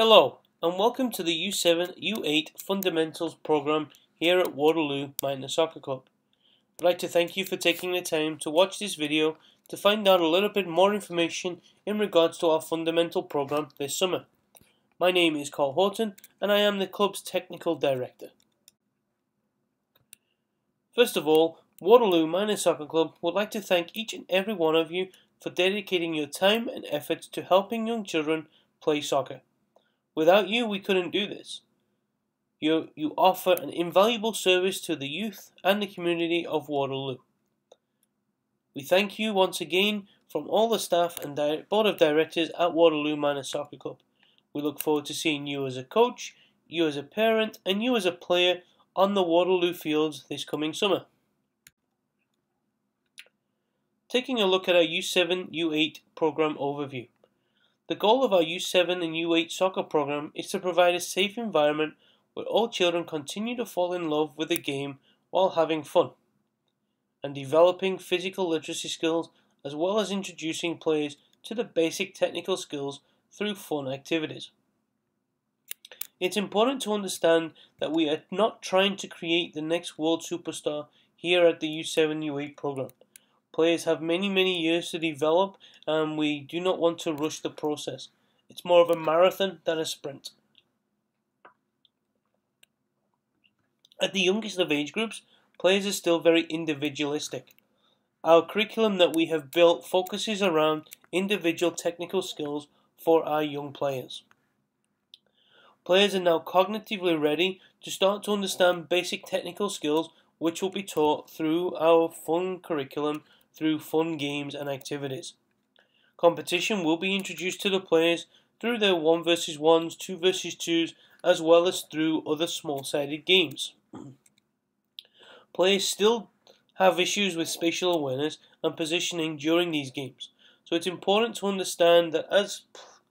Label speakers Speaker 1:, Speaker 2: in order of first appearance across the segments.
Speaker 1: Hello, and welcome to the U7 U8 Fundamentals program here at Waterloo Minor Soccer Club. I'd like to thank you for taking the time to watch this video to find out a little bit more information in regards to our fundamental program this summer. My name is Carl Horton, and I am the club's technical director. First of all, Waterloo Minor Soccer Club would like to thank each and every one of you for dedicating your time and efforts to helping young children play soccer. Without you, we couldn't do this. You offer an invaluable service to the youth and the community of Waterloo. We thank you once again from all the staff and board of directors at Waterloo Minor Soccer Club. We look forward to seeing you as a coach, you as a parent, and you as a player on the Waterloo fields this coming summer. Taking a look at our U7 U8 program overview. The goal of our U7 and U8 soccer program is to provide a safe environment where all children continue to fall in love with the game while having fun, and developing physical literacy skills as well as introducing players to the basic technical skills through fun activities. It's important to understand that we are not trying to create the next world superstar here at the U7 U8 program. Players have many years to develop, and we do not want to rush the process. It's more of a marathon than a sprint. At the youngest of age groups, players are still very individualistic. Our curriculum that we have built focuses around individual technical skills for our young players. Players are now cognitively ready to start to understand basic technical skills, which will be taught through our fun curriculum, through fun games and activities. Competition will be introduced to the players through their 1 versus 1s, 2 versus 2s, as well as through other small-sided games. Players still have issues with spatial awareness and positioning during these games, so it's important to understand that as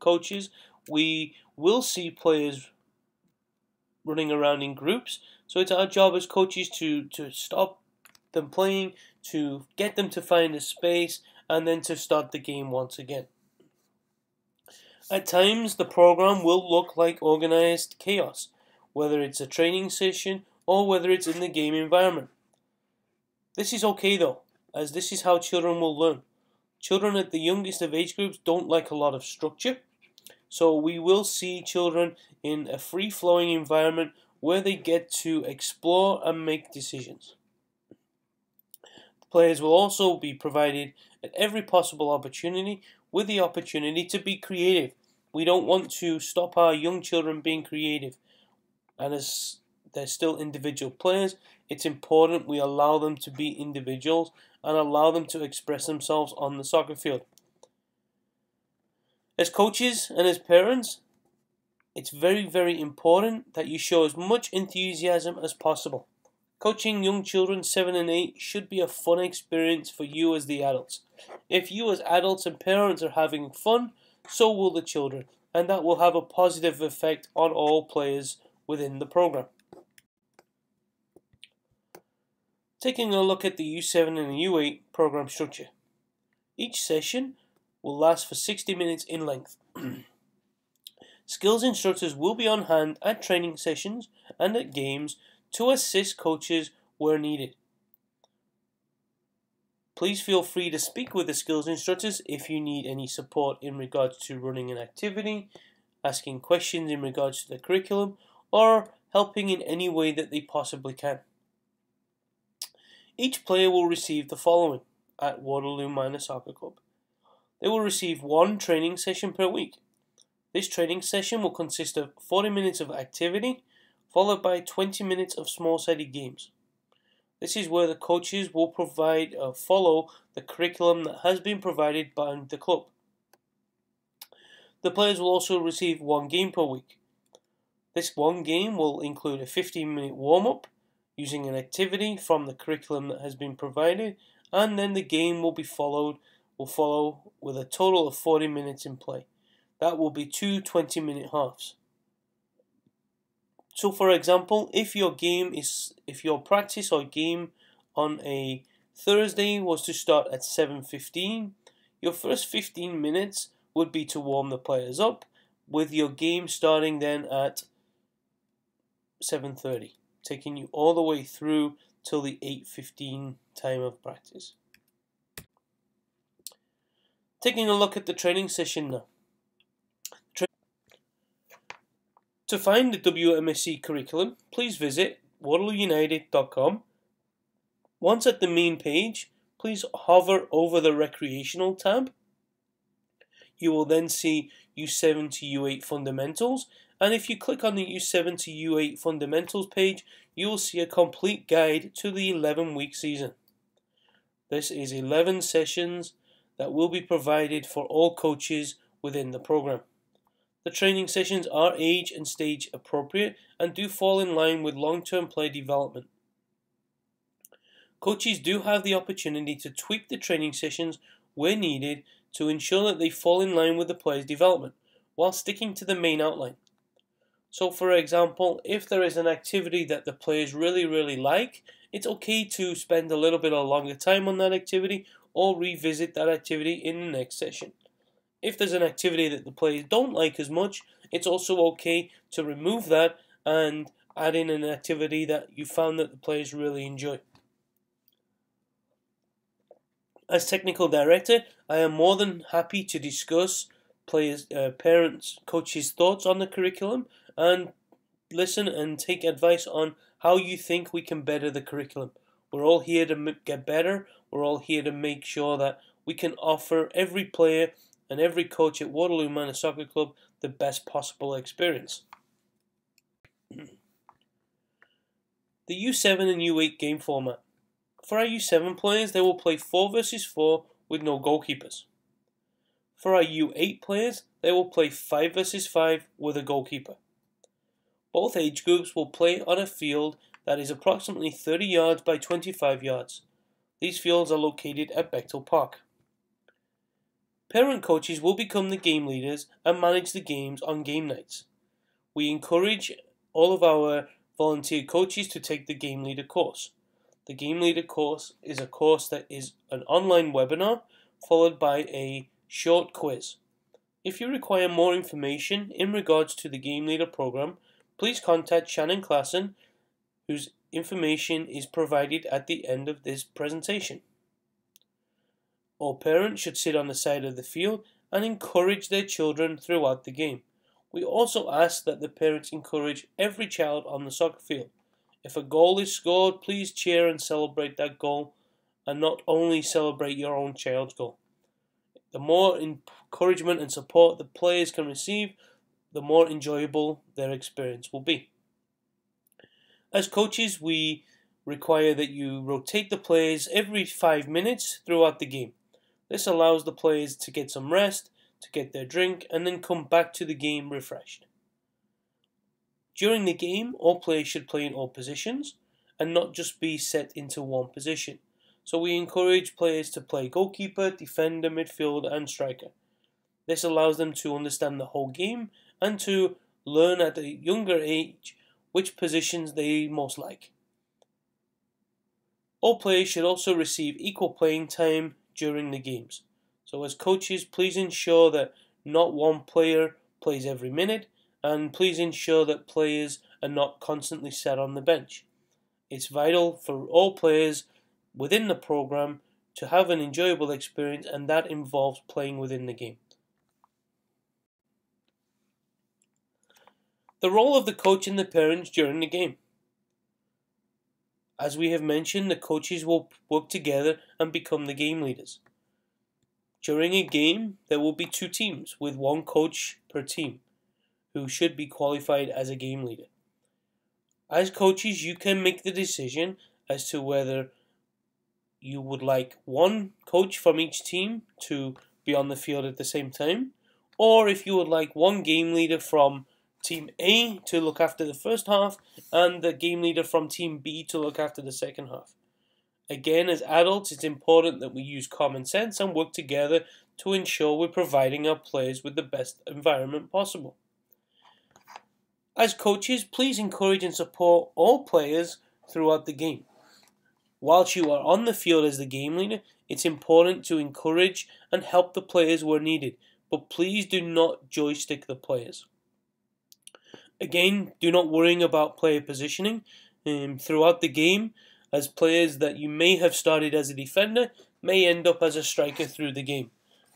Speaker 1: coaches we will see players running around in groups, so it's our job as coaches to stop them playing, to get them to find a space, and then to start the game once again. At times, the program will look like organized chaos, whether it's a training session or whether it's in the game environment. This is okay though, as this is how children will learn. Children at the youngest of age groups don't like a lot of structure, so we will see children in a free-flowing environment where they get to explore and make decisions. Players will also be provided at every possible opportunity with the opportunity to be creative. We don't want to stop our young children being creative, and as they're still individual players, it's important we allow them to be individuals and allow them to express themselves on the soccer field. As coaches and as parents, it's very important that you show as much enthusiasm as possible. Coaching young children 7 and 8 should be a fun experience for you as the adults. If you as adults and parents are having fun, so will the children, and that will have a positive effect on all players within the program. Taking a look at the U7 and the U8 program structure. Each session will last for 60 minutes in length. Skills instructors will be on hand at training sessions and at games to assist coaches where needed. Please feel free to speak with the skills instructors if you need any support in regards to running an activity, asking questions in regards to the curriculum, or helping in any way that they possibly can. Each player will receive the following at Waterloo Minor Soccer Club. They will receive 1 training session per week. This training session will consist of 40 minutes of activity, followed by 20 minutes of small-sided games. This is where the coaches will follow the curriculum that has been provided by the club. The players will also receive 1 game per week. This 1 game will include a 15-minute warm-up using an activity from the curriculum that has been provided, and then the game will follow with a total of 40 minutes in play. That will be 2 20-minute halves. So for example, if your practice or game on a Thursday was to start at 7:15, your first 15 minutes would be to warm the players up, with your game starting then at 7:30, taking you all the way through till the 8:15 time of practice. Taking a look at the training session now. To find the WMSC curriculum, please visit waterloounited.com. Once at the main page, please hover over the Recreational tab. You will then see U7 to U8 Fundamentals, and if you click on the U7 to U8 Fundamentals page, you will see a complete guide to the 11-week season. This is 11 sessions that will be provided for all coaches within the program. The training sessions are age and stage appropriate and do fall in line with long-term play development. Coaches do have the opportunity to tweak the training sessions where needed to ensure that they fall in line with the player's development, while sticking to the main outline. So for example, if there is an activity that the players really like, it's okay to spend a little bit of longer time on that activity or revisit that activity in the next session. If there's an activity that the players don't like as much, it's also okay to remove that and add in an activity that you found that the players really enjoy. As technical director, I am more than happy to discuss players, parents, coaches' thoughts on the curriculum and listen and take advice on how you think we can better the curriculum. We're all here to get better. We're all here to make sure that we can offer every player and every coach at Waterloo Manor Soccer Club the best possible experience. The U7 and U8 game format. For our U7 players, they will play 4 versus 4 with no goalkeepers. For our U8 players, they will play 5 versus 5 with a goalkeeper. Both age groups will play on a field that is approximately 30 yards by 25 yards. These fields are located at Bechtel Park. Parent coaches will become the game leaders and manage the games on game nights. We encourage all of our volunteer coaches to take the game leader course. The game leader course is a course that is an online webinar followed by a short quiz. If you require more information in regards to the game leader program, please contact Shannon Klassen, whose information is provided at the end of this presentation. All parents should sit on the side of the field and encourage their children throughout the game. We also ask that the parents encourage every child on the soccer field. If a goal is scored, please cheer and celebrate that goal, and not only celebrate your own child's goal. The more encouragement and support the players can receive, the more enjoyable their experience will be. As coaches, we require that you rotate the players every 5 minutes throughout the game. This allows the players to get some rest, to get their drink, and then come back to the game refreshed. During the game, all players should play in all positions and not just be set into one position. So we encourage players to play goalkeeper, defender, midfielder, and striker. This allows them to understand the whole game and to learn at a younger age which positions they most like. All players should also receive equal playing time during the games. So as coaches, please ensure that not one player plays every minute, and please ensure that players are not constantly sat on the bench. It's vital for all players within the program to have an enjoyable experience, and that involves playing within the game. The role of the coach and the parents during the game. As we have mentioned, the coaches will work together and become the game leaders. During a game, there will be 2 teams with 1 coach per team who should be qualified as a game leader. As coaches, you can make the decision as to whether you would like 1 coach from each team to be on the field at the same time, or if you would like 1 game leader from Team A to look after the first half and the game leader from Team B to look after the second half. Again, as adults, it's important that we use common sense and work together to ensure we're providing our players with the best environment possible. As coaches, please encourage and support all players throughout the game. Whilst you are on the field as the game leader, it's important to encourage and help the players where needed. but please do not joystick the players. Again, do not worry about player positioning throughout the game, as players that you may have started as a defender may end up as a striker through the game.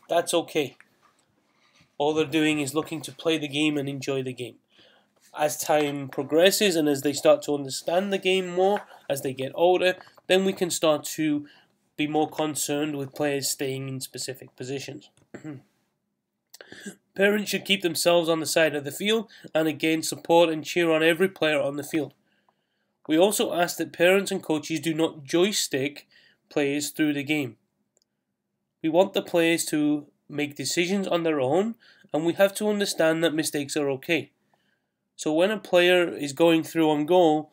Speaker 1: That's okay. All they're doing is looking to play the game and enjoy the game. As time progresses and as they start to understand the game more, as they get older, then we can start to be more concerned with players staying in specific positions. Parents should keep themselves on the side of the field and again support and cheer on every player on the field. We also ask that parents and coaches do not joystick players through the game. We want the players to make decisions on their own, and we have to understand that mistakes are okay. So when a player is going through on goal,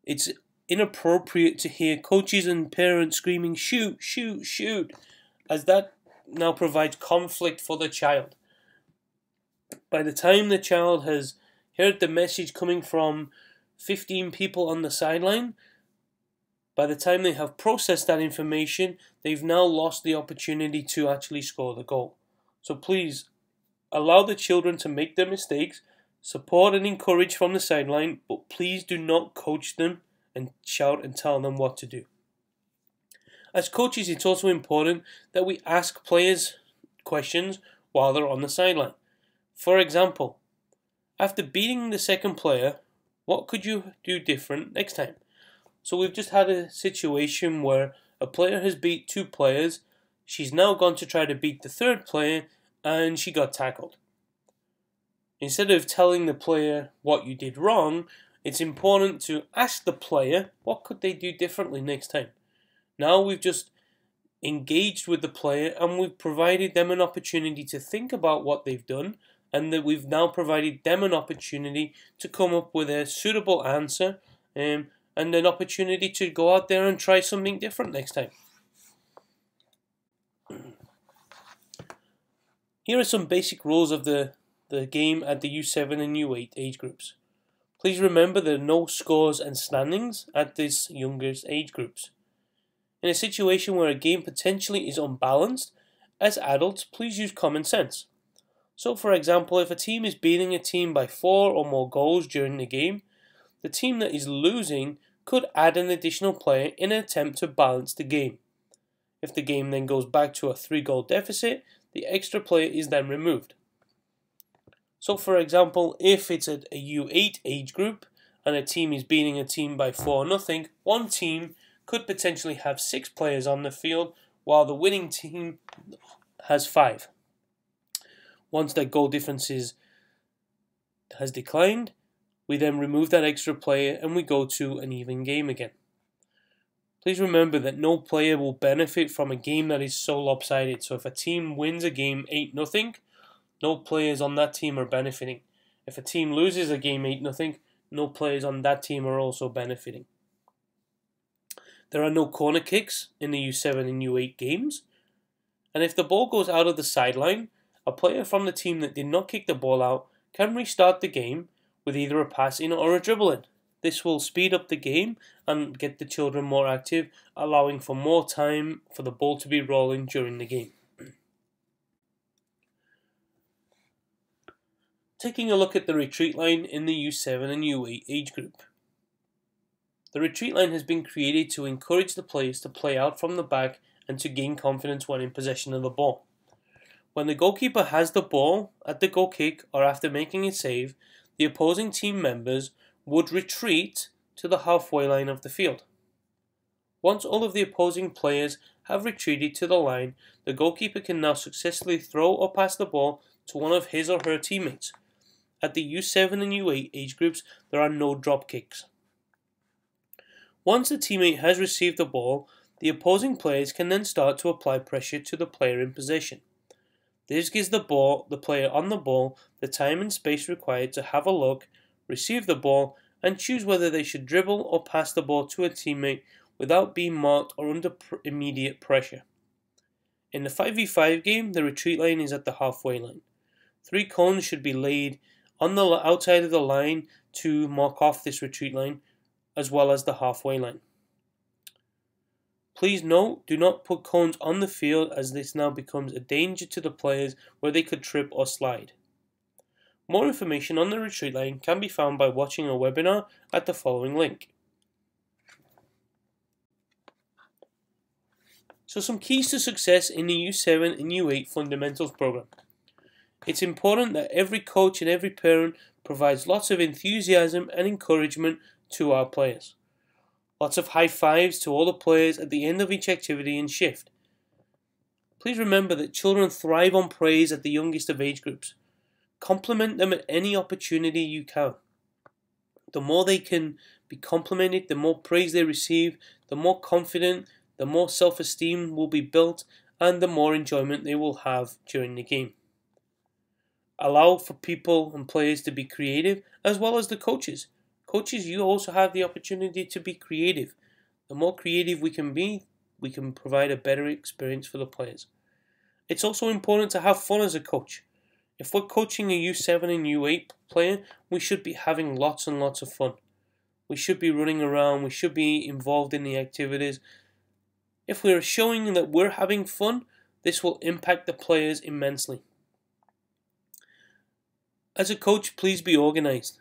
Speaker 1: it's inappropriate to hear coaches and parents screaming, "Shoot, shoot, shoot," as that now provides conflict for the child. By the time the child has heard the message coming from 15 people on the sideline, by the time they have processed that information, they've now lost the opportunity to actually score the goal. So please, allow the children to make their mistakes, support and encourage from the sideline, but please do not coach them and shout and tell them what to do. As coaches, it's also important that we ask players questions while they're on the sideline. For example, after beating the second player, what could you do different next time? So we've just had a situation where a player has beat two players, she's now gone to try to beat the third player, and she got tackled. Instead of telling the player what you did wrong, it's important to ask the player what could they do differently next time. Now we've just engaged with the player and we've provided them an opportunity to think about what they've done, and that we've now provided them an opportunity to come up with a suitable answer and an opportunity to go out there and try something different next time. Here are some basic rules of the game at the U7 and U8 age groups. Please remember there are no scores and standings at these youngest age groups. In a situation where a game potentially is unbalanced, as adults, please use common sense. So for example, if a team is beating a team by 4 or more goals during the game, the team that is losing could add an additional player in an attempt to balance the game. If the game then goes back to a 3-goal deficit, the extra player is then removed. So for example, if it's a U8 age group and a team is beating a team by 4-0, one team could potentially have 6 players on the field while the winning team has 5. Once that goal difference has declined, we then remove that extra player and we go to an even game again. Please remember that no player will benefit from a game that is so lopsided. So if a team wins a game 8-0, no players on that team are benefiting. If a team loses a game 8-0, no players on that team are also benefiting. There are no corner kicks in the U7 and U8 games. And if the ball goes out of the sideline, a player from the team that did not kick the ball out can restart the game with either a pass in or a dribble in. This will speed up the game and get the children more active, allowing for more time for the ball to be rolling during the game. Taking a look at the retreat line in the U7 and U8 age group. The retreat line has been created to encourage the players to play out from the back and to gain confidence when in possession of the ball. When the goalkeeper has the ball at the goal kick or after making a save, the opposing team members would retreat to the halfway line of the field. Once all of the opposing players have retreated to the line, the goalkeeper can now successfully throw or pass the ball to one of his or her teammates. At the U7 and U8 age groups, there are no drop kicks. Once the teammate has received the ball, the opposing players can then start to apply pressure to the player in possession. This gives the player on the ball the time and space required to have a look, receive the ball, and choose whether they should dribble or pass the ball to a teammate without being marked or under immediate pressure. In the 5v5 game, the retreat line is at the halfway line. 3 cones should be laid on the outside of the line to mark off this retreat line, as well as the halfway line. Please note, do not put cones on the field as this now becomes a danger to the players where they could trip or slide. More information on the retreat line can be found by watching a webinar at the following link. So some keys to success in the U7 and U8 fundamentals program. It's important that every coach and every parent provides lots of enthusiasm and encouragement to our players. Lots of high fives to all the players at the end of each activity and shift. Please remember that children thrive on praise at the youngest of age groups. Compliment them at any opportunity you can. The more they can be complimented, the more praise they receive, the more confident, the more self-esteem will be built, and the more enjoyment they will have during the game. Allow for people and players to be creative, as well as the coaches. Coaches, you also have the opportunity to be creative. The more creative we can be, we can provide a better experience for the players. It's also important to have fun as a coach. If we're coaching a U7 and U8 player, we should be having lots and lots of fun. We should be running around, we should be involved in the activities. If we're showing that we're having fun, this will impact the players immensely. As a coach, please be organized.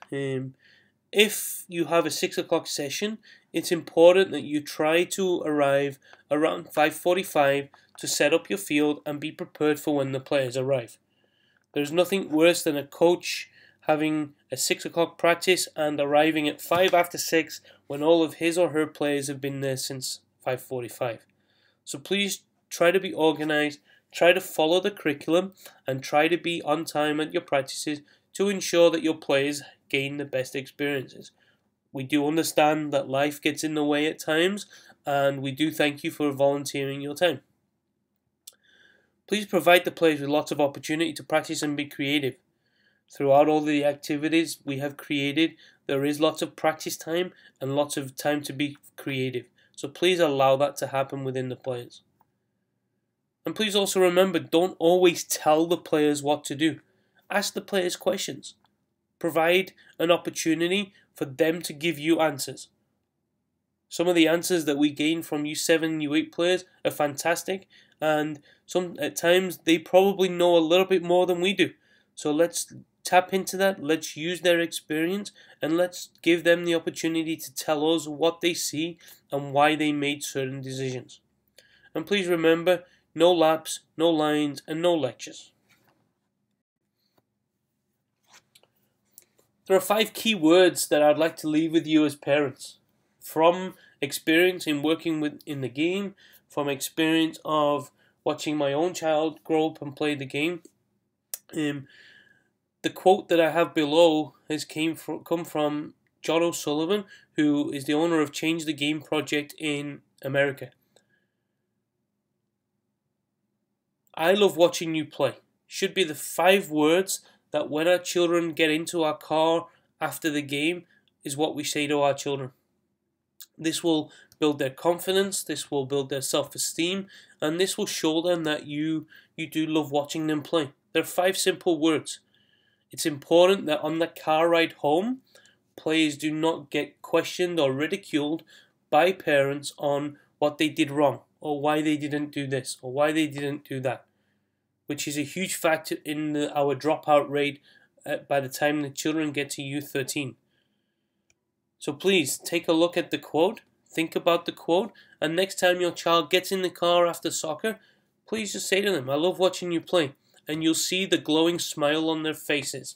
Speaker 1: If you have a 6 o'clock session, it's important that you try to arrive around 5:45 to set up your field and be prepared for when the players arrive. There's nothing worse than a coach having a 6 o'clock practice and arriving at 5 after 6 when all of his or her players have been there since 5:45. So please try to be organized, try to follow the curriculum, and try to be on time at your practices to ensure that your players gain the best experiences. We do understand that life gets in the way at times, and we do thank you for volunteering your time. Please provide the players with lots of opportunity to practice and be creative. Throughout all the activities we have created, there is lots of practice time and lots of time to be creative. So please allow that to happen within the players. And please also remember, don't always tell the players what to do. Ask the players questions. Provide an opportunity for them to give you answers. Some of the answers that we gain from U7 and U8 players are fantastic, and at times they probably know a little bit more than we do. So let's tap into that, let's use their experience, and let's give them the opportunity to tell us what they see and why they made certain decisions. And please remember, no laps, no lines, and no lectures. There are 5 key words that I'd like to leave with you as parents. From experience in working in the game, from experience of watching my own child grow up and play the game. The quote that I have below has come from John O'Sullivan, who is the owner of Change the Game project in America. I love watching you play. Should be the 5 words that when our children get into our car after the game is what we say to our children. This will build their confidence, this will build their self-esteem, and this will show them that you do love watching them play. There are 5 simple words. It's important that on the car ride home, players do not get questioned or ridiculed by parents on what they did wrong, or why they didn't do this, or why they didn't do that, which is a huge factor in our dropout rate by the time the children get to U13. So please, take a look at the quote, think about the quote, and next time your child gets in the car after soccer, please just say to them, I love watching you play, and you'll see the glowing smile on their faces.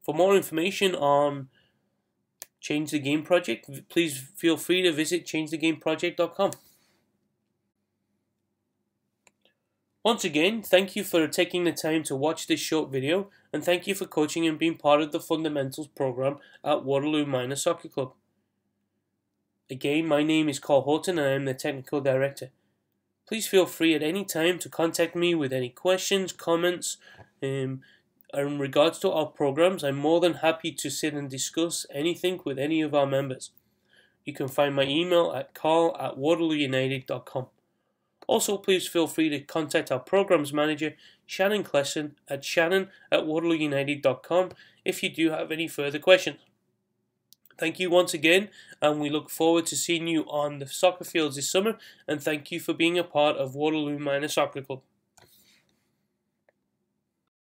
Speaker 1: For more information on Change the Game Project, please feel free to visit changethegameproject.com. Once again, thank you for taking the time to watch this short video, and thank you for coaching and being part of the Fundamentals program at Waterloo Minor Soccer Club. Again, my name is Carl Horton and I am the Technical Director. Please feel free at any time to contact me with any questions, comments, in regards to our programs. I'm more than happy to sit and discuss anything with any of our members. You can find my email at carl@waterloounited.com. Also, please feel free to contact our Programs Manager, Shannon Klesson, at shannon@waterloounited.com if you do have any further questions. Thank you once again, and we look forward to seeing you on the soccer fields this summer, and thank you for being a part of Waterloo Minor Soccer Club.